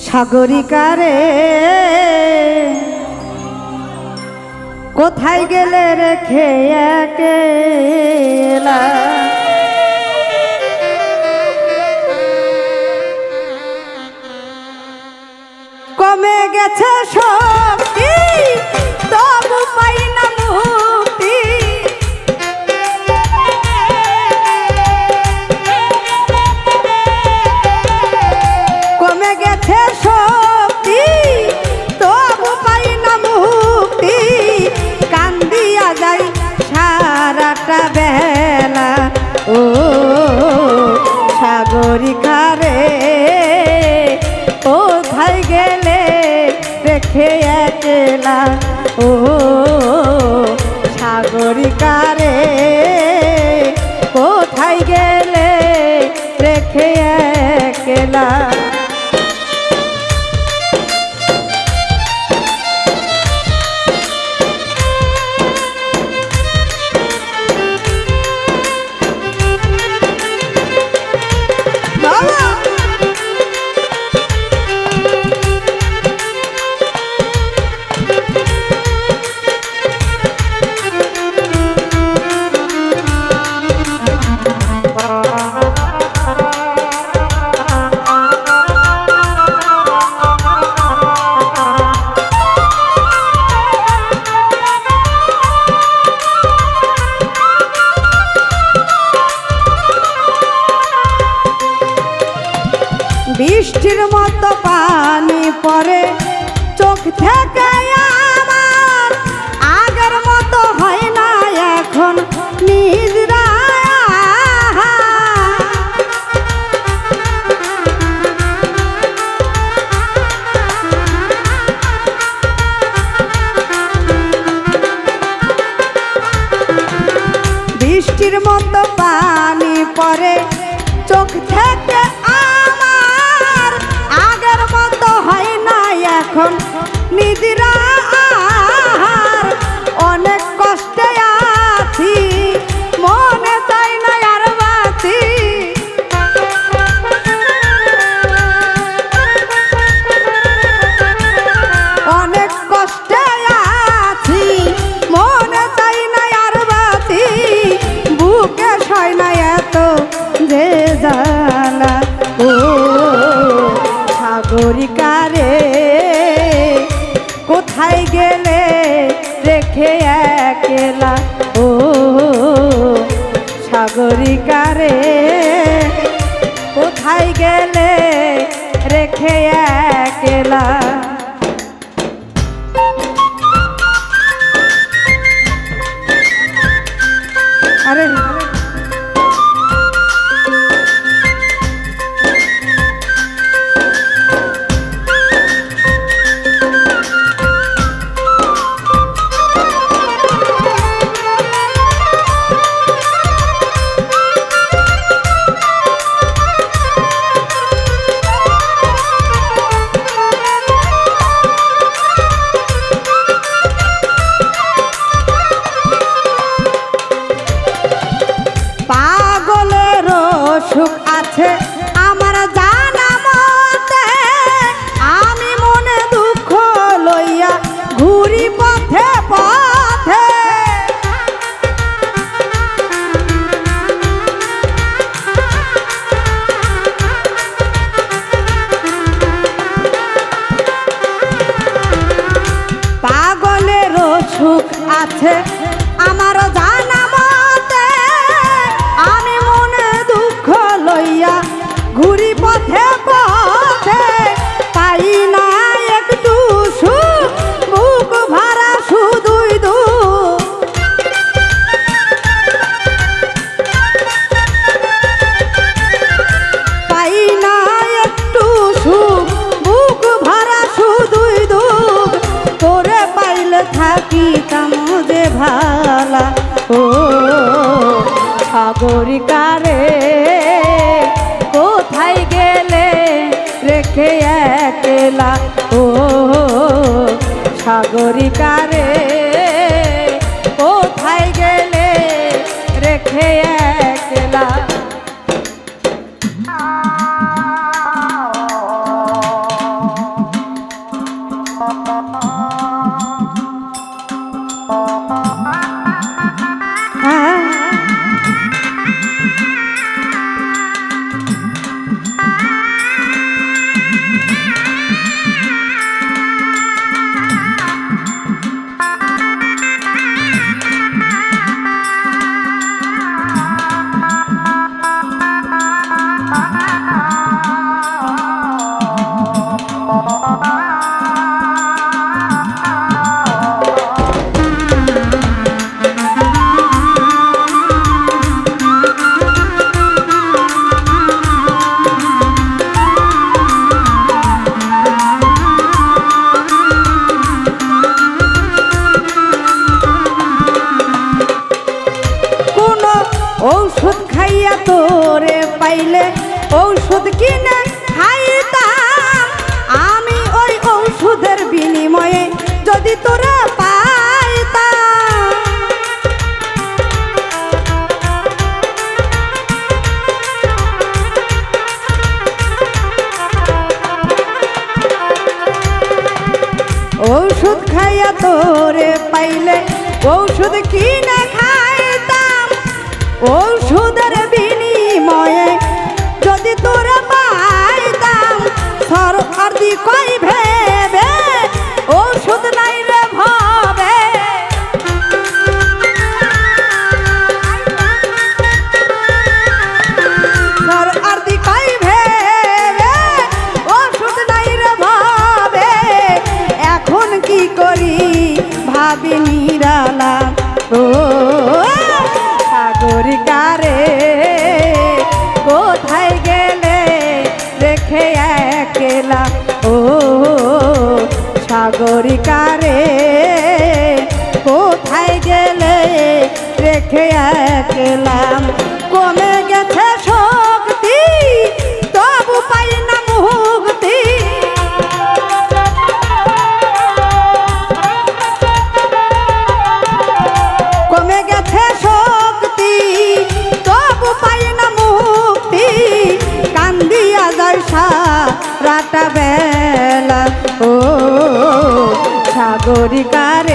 সাগরিকারে কোথায় গেলে রেখে একেলা কমে গেছে শক্তি তবু পাই না মুক্তি কমে গেছে শক্তি তবু পাই না মুক্তি কান্দিয়া যাই সারাটা বেলা ও সাগরিকারে কোথায় গেলে রেখে একেলা ও সাগরিকারে কোথায় গেলে রেখে একেলা বৃষ্টির মতো পানি পড়ে চোখ থেকে আমার আগের মতো হয় না এখন নিদ্রা বৃষ্টির মতো পানি পড়ে চোখ থেকে এখন নিদ্রা অনেক কষ্টে আছি মনে চাই না আর বাঁচি অনেক কষ্টে আছি মনে চাই না আর বাঁচি বুকে সয় না এত যে জ্বালা ও সাগরিকারে কোথায় গেলে রেখে একেলা ও সাগরিকারে কোথায় গেলে রেখে একেলা আরে সুখ আছে আমার জানা মতে আমি মনে দুঃখ লইয়া ঘুরি পথে পথে পাগলেরও সুখ আছে আমার জানা মতে আমি মনে দুঃখ লইয়া ঘুরি পথে পথে পাই না একটু সুখ বুক ভরা শুধুই দুঃখ পাই না একটু সুখ বুক ভরা শুধুই দুঃখ তোরে পাইলে থাকিতাম যে ভালা ও সাগরিকারে কোথায় গেলে রেখে একেলা ও সাগরিকারে কোথায় গেলে রেখে একলা। ঔষধ খাইয়া তোরে পাইলে ঔষধ কিনে খাইতাম আমি ওই ঔষধের বিনিময়ে যদি তোরা পাইতাম। ঔষধ খাইয়া তোরে পাইলে ঔষধ কিনে খাইতাম ঔষধের বিনিময়ে যদি তোরা পাইতাম। সরকার দি কই ভেবে ঔষধ নাই রে ভাবে সরকার দি কই ভেবে ঔষধ নাই রে ভাবে এখন কি করি ভাবি নিরালা ও সাগরিকারে কোথায় গেলে রেখে একলা ও সাগরিকারে কোথায় গেলে রেখে একলা। কমে গেছে শক্তি তবু পাই না মুক্তি কমে গেছে শক্তি তবু পাই না মুক্তি কান্দিয়া যায় সারাটা বেলা ও সাগরিকার